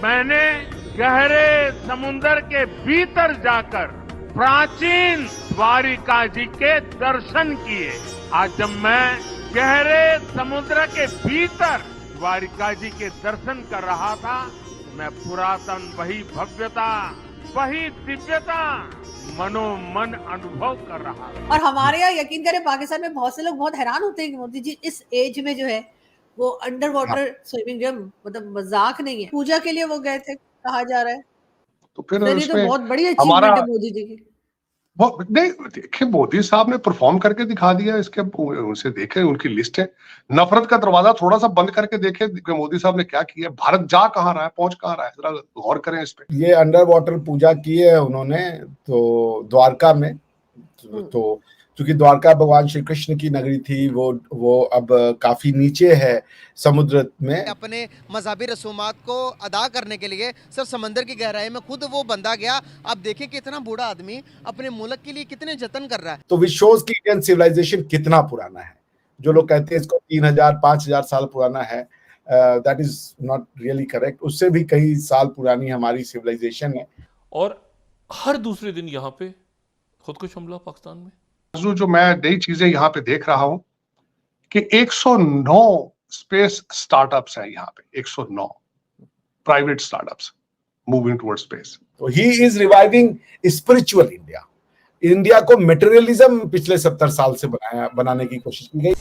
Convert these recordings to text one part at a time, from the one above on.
मैंने गहरे समुंदर के भीतर जाकर प्राचीन द्वारिका जी के दर्शन किए। आज जब मैं गहरे समुद्र के भीतर द्वारिका जी के दर्शन कर रहा था, मैं पुरातन वही भव्यता, वही दिव्यता मनोमन अनुभव कर रहा था। और हमारे यहाँ यकीन करें, पाकिस्तान में बहुत से लोग बहुत हैरान होते हैं कि मोदी जी इस एज में जो है वो अंडर वाटर स्विमिंग जो मतलब मजाक नहीं है, पूजा के लिए वो गए थे कहा जा रहा है। तो फिर ये तो बहुत बड़ी हमारा अचीवमेंट है मोदी जी की। नहीं, देखिए मोदी साहब ने परफॉर्म करके दिखा दिया। इसके उनसे देखे, उनकी लिस्ट है। नफरत का दरवाजा थोड़ा सा बंद करके देखे कि मोदी साहब ने क्या किया, भारत जा कहाँ रहा है, पहुंच कहाँ रहा है, जरा गौर करें इस पे। ये अंडर वाटर पूजा की है उन्होंने तो द्वारका में, तो क्योंकि द्वारका भगवान श्री कृष्ण की नगरी थी, वो अब काफी नीचे है समुद्र में। अपने मजहबी रसूमात को अदा करने के लिए सिर्फ समंदर की गहराई में खुद वो बंदा गया। अब देखिए कि इतना बूढ़ा आदमी अपने मुल्क के लिए कितने जतन कर रहा है। तो विच शोज की इंडियन सिविलाइजेशन कितना पुराना है। जो लोग कहते हैं इसको 3000-5000 साल पुराना है, that is not really correct. उससे भी कई साल पुरानी हमारी सिविलाइजेशन है। और हर दूसरे दिन यहाँ पे खुदकुश हमला पाकिस्तान में। जो मैं नई चीजें यहाँ पे देख रहा हूँ कि 109 स्पेस स्टार्टअप्स हैं यहाँ पे, 109 private startups moving towards space. तो he is reviving spiritual India. India को मटेरियलिज्म पिछले 70 साल से बनाने की कोशिश की गई।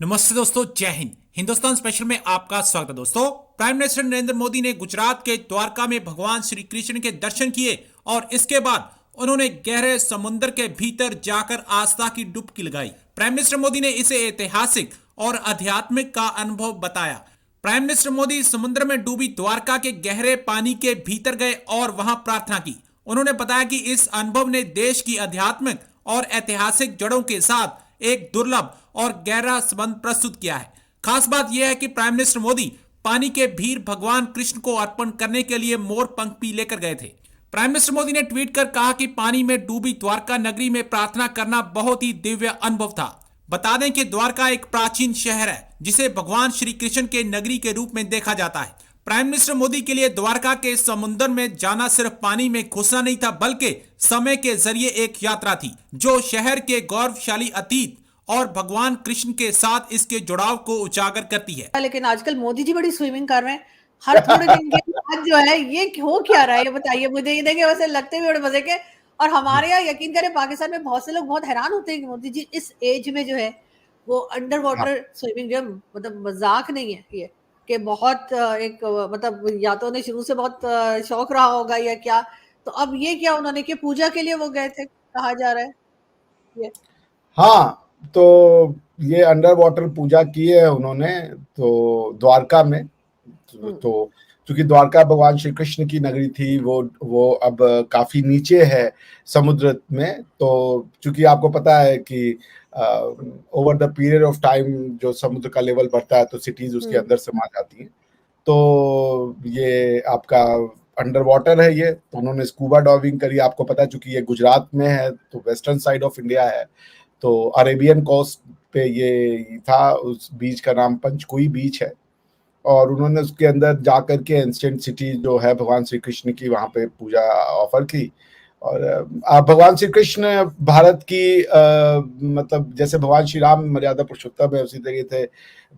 नमस्ते दोस्तों, जय हिंद। हिंदुस्तान स्पेशल में आपका स्वागत है। दोस्तों, प्राइम मिनिस्टर नरेंद्र मोदी ने गुजरात के द्वारका में भगवान श्री कृष्ण के दर्शन किए और इसके बाद उन्होंने गहरे समुद्र के भीतर जाकर आस्था की डुबकी लगाई। प्राइम मिनिस्टर मोदी ने इसे ऐतिहासिक और आध्यात्मिक का अनुभव बताया। प्राइम मिनिस्टर मोदी समुद्र में डूबी द्वारका के गहरे पानी के भीतर गए और वहां प्रार्थना की। उन्होंने बताया कि इस अनुभव ने देश की आध्यात्मिक और ऐतिहासिक जड़ों के साथ एक दुर्लभ और गहरा संबंध प्रस्तुत किया है। खास बात यह है कि प्राइम मिनिस्टर मोदी पानी के भीतर भगवान कृष्ण को अर्पण करने के लिए मोर पंख भी लेकर गए थे। प्राइम मिनिस्टर मोदी ने ट्वीट कर कहा कि पानी में डूबी द्वारका नगरी में प्रार्थना करना बहुत ही दिव्य अनुभव था। बता दें कि द्वारका एक प्राचीन शहर है जिसे भगवान श्री कृष्ण के नगरी के रूप में देखा जाता है। प्राइम मिनिस्टर मोदी के लिए द्वारका के समुद्र में जाना सिर्फ पानी में घुसना नहीं था, बल्कि समय के जरिए एक यात्रा थी जो शहर के गौरवशाली अतीत और भगवान कृष्ण के साथ इसके जुड़ाव को उजागर करती है। लेकिन आजकल मोदी जी बड़ी स्विमिंग कर रहे हैं हर थोड़े दिन के बाद जो है, ये हो क्या रहा है ये बताइए मुझे। ये देखिए वैसे लगते भी बड़े मजे के। और हमारे यहाँ यकीन करें, पाकिस्तान में बहुत से लोग बहुत हैरान होते हैं कि मोदी जी इस एज में जो है वो अंडर वाटर स्विमिंग जो मतलब मजाक नहीं है ये, कि बहुत एक मतलब या तो उन्हें शुरू से बहुत शौक रहा होगा या क्या। तो अब ये क्या उन्होंने कि पूजा के लिए वो गए थे कहा जा रहा है ये। हाँ, तो ये अंडर वाटर पूजा की है उन्होंने तो द्वारका में, तो क्योंकि द्वारका भगवान श्री कृष्ण की नगरी थी, वो अब काफी नीचे है समुद्र में। तो क्योंकि आपको पता है कि over the period of time जो समुद्र का लेवल बढ़ता है तो सिटीज उसके अंदर समा जाती हैं। तो ये आपका अंडर वाटर है ये। तो उन्होंने स्कूबा डाइविंग करी। आपको पता है चूंकि ये गुजरात में है तो वेस्टर्न साइड ऑफ इंडिया है, तो अरेबियन कोस्ट पे ये था। उस बीच का नाम पंचकुई बीच है। और उन्होंने उसके अंदर जाकर के एंशिएंट सिटी जो है भगवान श्री कृष्ण की, वहां पे पूजा ऑफर की। और भगवान श्री कृष्ण भारत की मतलब जैसे भगवान श्री राम मर्यादा पुरुषोत्तम है, उसी तरीके थे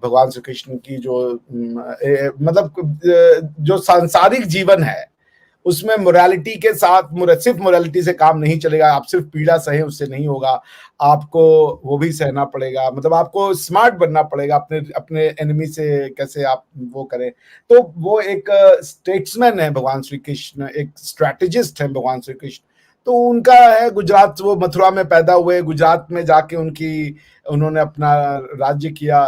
भगवान श्री कृष्ण की जो मतलब जो सांसारिक जीवन है उसमें मोरालिटी के साथ, सिर्फ मोरालिटी से काम नहीं चलेगा। आप सिर्फ पीड़ा सहे उससे नहीं होगा, आपको वो भी सहना पड़ेगा। मतलब आपको स्मार्ट बनना पड़ेगा, अपने एनिमी से कैसे आप वो करें। तो वो एक स्टेट्समैन है भगवान श्री कृष्ण, एक स्ट्रैटेजिस्ट है भगवान श्री कृष्ण। तो उनका है गुजरात, वो मथुरा में पैदा हुए, गुजरात में जाके उन्होंने अपना राज्य किया,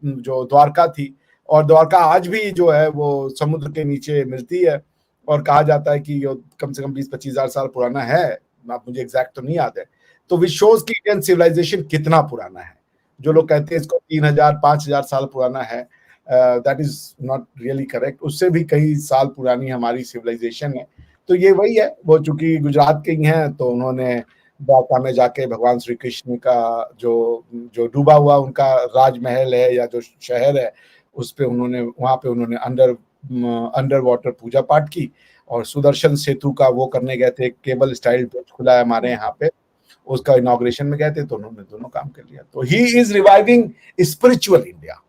जो द्वारका थी। और द्वारका आज भी जो है वो समुद्र के नीचे मिलती है और कहा जाता है कि कम से कम 20-25 हजार साल पुराना है। मुझे एग्जैक्ट तो नहीं याद है। तो विच शोज की इंडियन सिविलाइजेशन कितना पुराना है। जो लोग कहते हैं इसको 3000-5000 साल पुराना है, that is not really correct. उससे भी कई साल पुरानी हमारी सिविलाइजेशन है। तो ये वही है, वो चूंकि गुजरात के ही हैं तो उन्होंने द्वारका में जाके भगवान श्री कृष्ण का जो डूबा हुआ उनका राजमहल है या जो शहर है उस पे वहां पे उन्होंने अंडर अंडर वाटर पूजा पाठ की, और सुदर्शन सेतु का वो करने गए थे, केबल स्टाइल ब्रिज खुला है हमारे यहाँ पे, उसका इनॉग्रेशन में गए थे, तो उन्होंने दोनों काम कर लिया। तो he is reviving spiritual India.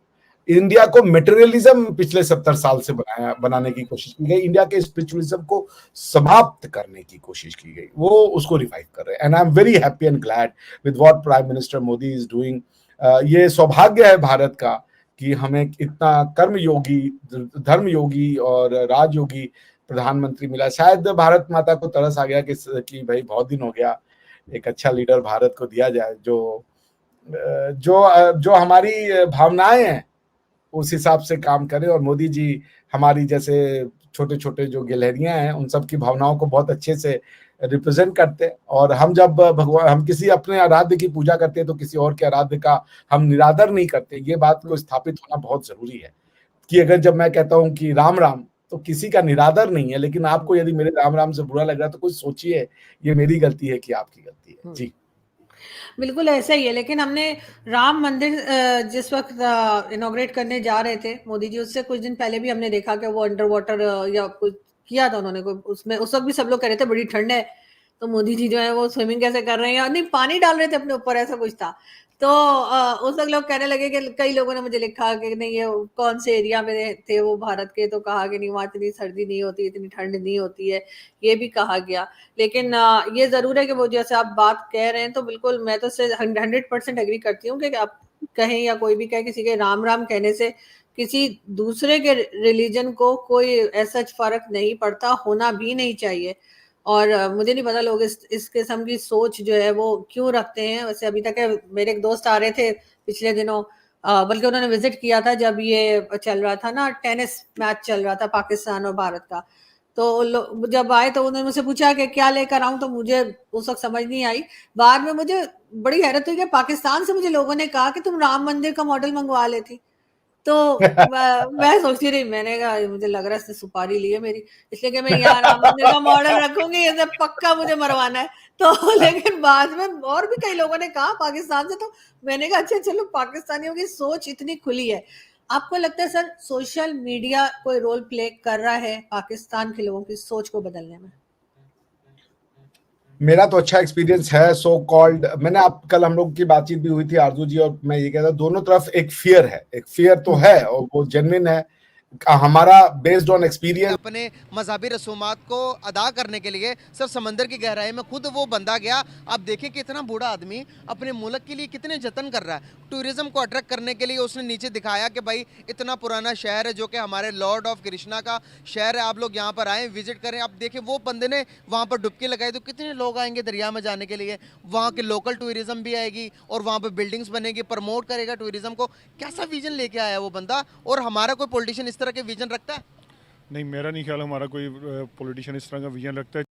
India को मटेरियलिज्म पिछले 70 साल से बनाने की कोशिश की गई, इंडिया के स्पिरिचुअलिज्म को समाप्त करने की कोशिश की गई, वो उसको रिवाइव कर रहे हैं। And I am very happy and glad with what prime minister Modi is doing. ये सौभाग्य है भारत का कि हमें इतना कर्मयोगी, धर्मयोगी और राजयोगी प्रधानमंत्री मिला। शायद भारत माता को तरस आ गया कि भाई बहुत दिन हो गया, एक अच्छा लीडर भारत को दिया जाए जो हमारी भावनाएं हैं उस हिसाब से काम करे। और मोदी जी हमारी जैसे छोटे छोटे जो गिलहरियां हैं उन सब की भावनाओं को बहुत अच्छे से रिप्रेजेंट करते हैं। और हम जब हम किसी अपने आराध्य की पूजा करते हैं तो किसी और के आराध्य का हम निरादर नहीं करते। ये बात को स्थापित होना बहुत जरूरी है कि अगर जब मैं कहता हूं कि राम राम, तो किसी का निरादर नहीं है, लेकिन आपको यदि मेरे राम राम से बुरा लग रहा है तो कुछ सोचिए, ये मेरी गलती है कि आपकी गलती है। जी बिल्कुल ऐसा ही है। लेकिन हमने राम मंदिर जिस वक्त इनॉग्रेट करने जा रहे थे मोदी जी, उससे कुछ दिन पहले भी हमने देखा कि वो अंडर वाटर या कुछ किया था उन्होंने, कोई उसमें उस वक्त भी सब लोग कह रहे थे बड़ी ठंड है तो मोदी जी जो है वो स्विमिंग कैसे कर रहे हैं, नहीं पानी डाल रहे थे अपने ऊपर, ऐसा कुछ था। तो उस वक्त लोग कहने लगे कि कई लोगों ने मुझे लिखा कि नहीं ये कौन से एरिया में थे वो भारत के, तो कहा कि नहीं वहाँ इतनी सर्दी नहीं होती, इतनी ठंड नहीं होती है, ये भी कहा गया। लेकिन ये जरूर है कि वो जैसे आप बात कह रहे हैं तो बिल्कुल मैं तो इससे 100% एग्री करती हूँ कि आप कहें या कोई भी कहे किसी के राम राम कहने से किसी दूसरे के रिलीजन को कोई ऐसा फर्क नहीं पड़ता, होना भी नहीं चाहिए। और मुझे नहीं पता लोग इस किस्म की सोच जो है वो क्यों रखते हैं। वैसे अभी तक मेरे एक दोस्त आ रहे थे पिछले दिनों, बल्कि उन्होंने विजिट किया था जब ये चल रहा था ना, टेनिस मैच चल रहा था पाकिस्तान और भारत का। तो जब आए तो उन्होंने मुझसे पूछा कि क्या लेकर आऊं, तो मुझे उस वक्त समझ नहीं आई। बाद में मुझे बड़ी हैरत हुई कि पाकिस्तान से मुझे लोगों ने कहा कि तुम राम मंदिर का मॉडल मंगवा लेती। तो मैं सोचती रही, मैंने कहा मुझे लग रहा है इसने सुपारी ली है मेरी, इसलिए कि मैं यहाँ राम मंदिर का मॉडल रखूंगी, ये पक्का मुझे मरवाना है। तो लेकिन बाद में और भी कई लोगों ने कहा पाकिस्तान से, तो मैंने कहा अच्छा चलो, पाकिस्तानियों की सोच इतनी खुली है। आपको लगता है सर सोशल मीडिया कोई रोल प्ले कर रहा है पाकिस्तान के लोगों की सोच को बदलने में? मेरा तो अच्छा एक्सपीरियंस है सो कॉल्ड। मैंने आप कल हम लोग की बातचीत भी हुई थी आरजू जी, और मैं ये कहता दोनों तरफ एक फियर है, एक फियर तो है और वो जेन्युइन है हमारा, बेस्ड ऑन एक्सपीरियंस। अपने मजहबी रसूमात को अदा करने के लिए सर समंदर की गहराई में खुद वो बंदा गया। आप देखिए कि इतना बूढ़ा आदमी अपने मुल्क के लिए कितने जतन कर रहा है। टूरिज्म को अट्रैक्ट करने के लिए उसने नीचे दिखाया कि भाई इतना पुराना शहर है जो कि हमारे लॉर्ड ऑफ कृष्णा का शहर है, आप लोग यहाँ पर आएँ, विजिट करें। आप देखिए वो बंदे ने वहाँ पर डुबकी लगाई तो कितने लोग आएंगे दरिया में जाने के लिए। वहाँ के लोकल टूरिज्म भी आएगी और वहाँ पर बिल्डिंग्स बनेगी, प्रमोट करेगा टूरिज्म को। कैसा विजन लेके आया वो बंदा, और हमारा कोई पॉलिटिशियन इस तरह के विजन रखता है? नहीं, मेरा नहीं ख्याल हमारा कोई पॉलिटिशियन इस तरह का विजन रखता है।